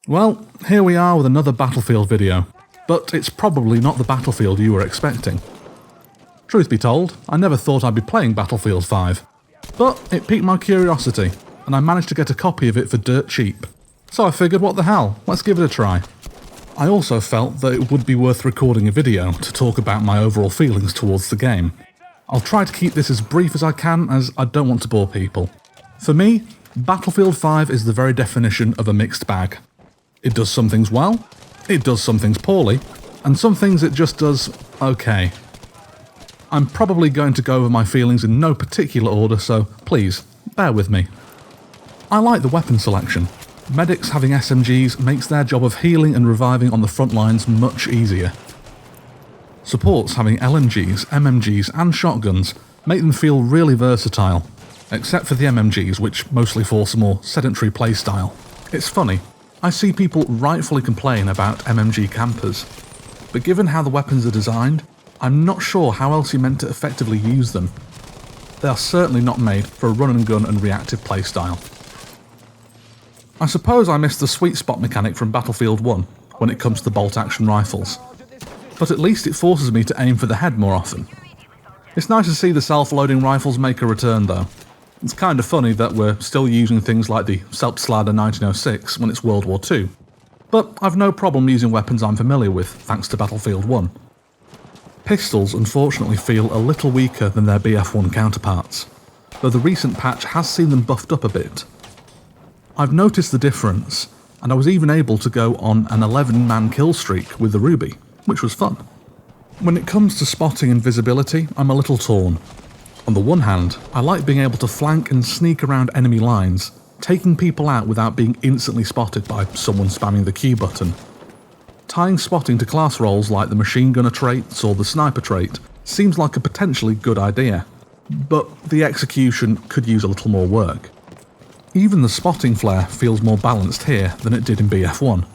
Well, here we are with another Battlefield video, but it's probably not the Battlefield you were expecting. Truth be told, I never thought I'd be playing Battlefield 5, but it piqued my curiosity, and I managed to get a copy of it for dirt cheap. So I figured, what the hell, let's give it a try. I also felt that it would be worth recording a video to talk about my overall feelings towards the game. I'll try to keep this as brief as I can, as I don't want to bore people. For me, Battlefield 5 is the very definition of a mixed bag. It does some things well, it does some things poorly, and some things it just does okay. I'm probably going to go over my feelings in no particular order, so please, bear with me. I like the weapon selection. Medics having SMGs makes their job of healing and reviving on the front lines much easier. Supports having LMGs, MMGs and shotguns make them feel really versatile, except for the MMGs, which mostly force a more sedentary playstyle. It's funny, I see people rightfully complain about MMG campers, but given how the weapons are designed, I'm not sure how else you're meant to effectively use them. They are certainly not made for a run and gun and reactive playstyle. I suppose I missed the sweet spot mechanic from Battlefield 1 when it comes to the bolt-action rifles, but at least it forces me to aim for the head more often. It's nice to see the self-loading rifles make a return though. It's kind of funny that we're still using things like the Selbstlader 1906 when it's World War II, but I've no problem using weapons I'm familiar with thanks to Battlefield 1. Pistols unfortunately feel a little weaker than their BF1 counterparts, though the recent patch has seen them buffed up a bit. I've noticed the difference, and I was even able to go on an 11-man kill streak with the Ruby, which was fun. When it comes to spotting and visibility, I'm a little torn. On the one hand, I like being able to flank and sneak around enemy lines, taking people out without being instantly spotted by someone spamming the Q button. Tying spotting to class roles like the machine gunner traits or the sniper trait seems like a potentially good idea, but the execution could use a little more work. Even the spotting flare feels more balanced here than it did in BF1.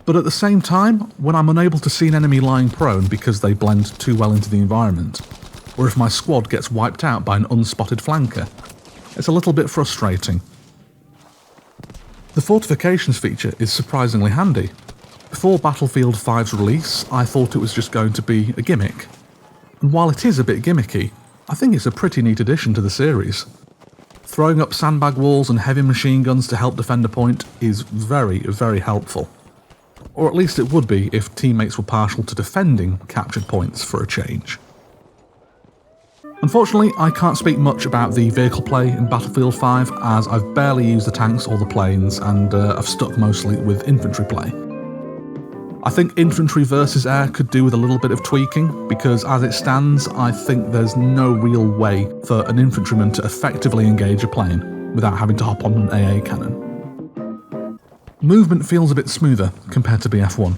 But at the same time, when I'm unable to see an enemy lying prone because they blend too well into the environment, or if my squad gets wiped out by an unspotted flanker, it's a little bit frustrating. The Fortifications feature is surprisingly handy. Before Battlefield 5's release, I thought it was just going to be a gimmick. And while it is a bit gimmicky, I think it's a pretty neat addition to the series. Throwing up sandbag walls and heavy machine guns to help defend a point is very, very helpful. Or at least it would be if teammates were partial to defending captured points for a change. Unfortunately, I can't speak much about the vehicle play in Battlefield 5 as I've barely used the tanks or the planes and I've stuck mostly with infantry play. I think infantry versus air could do with a little bit of tweaking because as it stands, I think there's no real way for an infantryman to effectively engage a plane without having to hop on an AA cannon. Movement feels a bit smoother compared to BF1.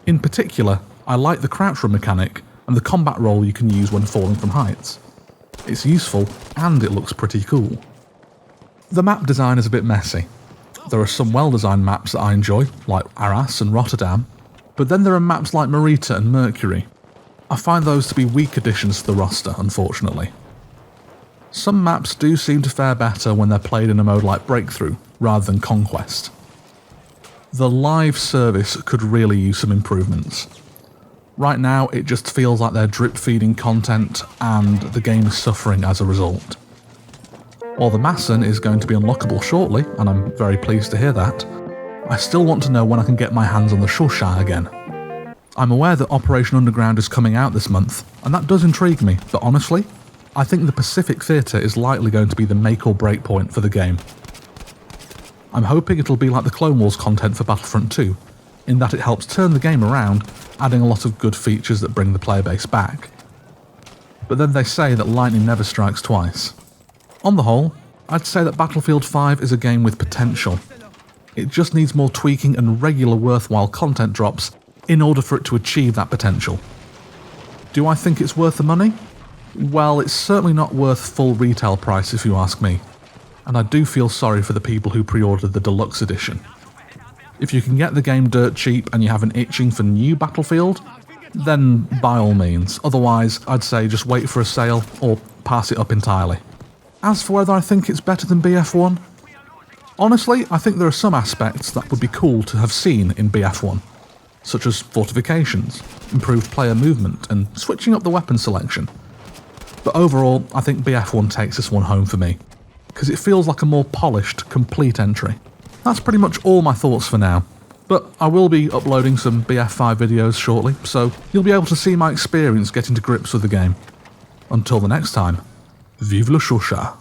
In particular, I like the crouch run mechanic and the combat roll you can use when falling from heights. It's useful, and it looks pretty cool. The map design is a bit messy. There are some well-designed maps that I enjoy, like Arras and Rotterdam, but then there are maps like Merita and Mercury. I find those to be weak additions to the roster, unfortunately. Some maps do seem to fare better when they're played in a mode like Breakthrough, rather than Conquest. The live service could really use some improvements. Right now, it just feels like they're drip-feeding content, and the game is suffering as a result. While the Madsen is going to be unlockable shortly, and I'm very pleased to hear that, I still want to know when I can get my hands on the Chauchat again. I'm aware that Operation Underground is coming out this month, and that does intrigue me, but honestly, I think the Pacific Theatre is likely going to be the make or break point for the game. I'm hoping it'll be like the Clone Wars content for Battlefront 2, in that it helps turn the game around, adding a lot of good features that bring the player base back. But then they say that lightning never strikes twice. On the whole, I'd say that Battlefield 5 is a game with potential. It just needs more tweaking and regular worthwhile content drops in order for it to achieve that potential. Do I think it's worth the money? Well, it's certainly not worth full retail price if you ask me, and I do feel sorry for the people who pre-ordered the deluxe edition. If you can get the game dirt cheap and you have an itching for new Battlefield, then by all means. Otherwise, I'd say just wait for a sale or pass it up entirely. As for whether I think it's better than BF1, Honestly, I think there are some aspects that would be cool to have seen in BF1, such as fortifications, improved player movement, and switching up the weapon selection. But overall, I think BF1 takes this one home for me, because it feels like a more polished, complete entry. That's pretty much all my thoughts for now, but I will be uploading some BF5 videos shortly, so you'll be able to see my experience getting to grips with the game. Until the next time, vive le Chauchat.